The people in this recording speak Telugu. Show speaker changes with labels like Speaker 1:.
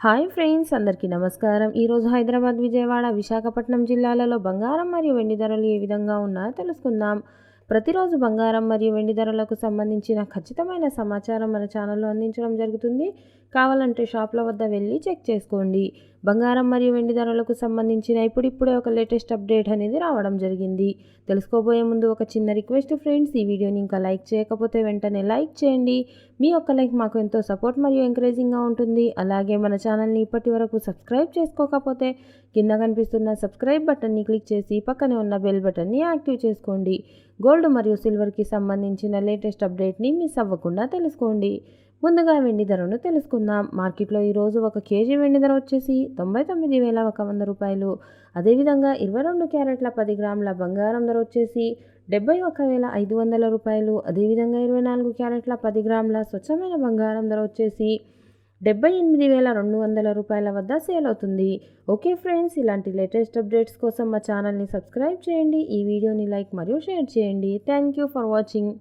Speaker 1: హాయ్ ఫ్రెండ్స్, అందరికీ నమస్కారం. ఈరోజు హైదరాబాద్, విజయవాడ, విశాఖపట్నం జిల్లాలలో బంగారం మరియు వెండి ధరలు ఏ విధంగా ఉన్నాయో తెలుసుకుందాం. ప్రతిరోజు బంగారం మరియు వెండి ధరలకు సంబంధించిన ఖచ్చితమైన సమాచారం మన ఛానల్లో అందించడం జరుగుతుంది. కావాలంటే షాప్ల వద్ద వెళ్ళి చెక్ చేసుకోండి. బంగారం మరియు వెండి ధరలకు సంబంధించిన ఇప్పుడిప్పుడే ఒక లేటెస్ట్ అప్డేట్ అనేది రావడం జరిగింది. తెలుసుకోబోయే ముందు ఒక చిన్న రిక్వెస్ట్ ఫ్రెండ్స్, ఈ వీడియోని ఇంకా లైక్ చేయకపోతే వెంటనే లైక్ చేయండి. మీ యొక్క లైక్ మాకు ఎంతో సపోర్ట్ మరియు ఎంకరేజింగ్గా ఉంటుంది. అలాగే మన ఛానల్ని ఇప్పటి వరకు సబ్స్క్రైబ్ చేసుకోకపోతే కింద కనిపిస్తున్న సబ్స్క్రైబ్ బటన్ని క్లిక్ చేసి పక్కనే ఉన్న బెల్ బటన్ని యాక్టివ్ చేసుకోండి. గోల్డ్ మరియు సిల్వర్కి సంబంధించిన లేటెస్ట్ అప్డేట్ని మిస్ అవ్వకుండా తెలుసుకోండి. ముందుగా వెండి ధరను తెలుసుకుందాం. మార్కెట్లో ఈరోజు ఒక కేజీ వెండి ధర వచ్చేసి 99,100 రూపాయలు. అదేవిధంగా 22 క్యారెట్ల 10 గ్రాముల బంగారం ధర వచ్చేసి 71,500 రూపాయలు. అదేవిధంగా 24 క్యారెట్ల 10 గ్రాముల స్వచ్ఛమైన బంగారం ధర వచ్చేసి 78,200 రూపాయల వద్ద సేల్ అవుతుంది. ఓకే ఫ్రెండ్స్, ఇలాంటి లేటెస్ట్ అప్డేట్స్ కోసం మా ఛానల్ని సబ్స్క్రైబ్ చేయండి. ఈ వీడియోని లైక్ మరియు షేర్ చేయండి. Thank you for watching.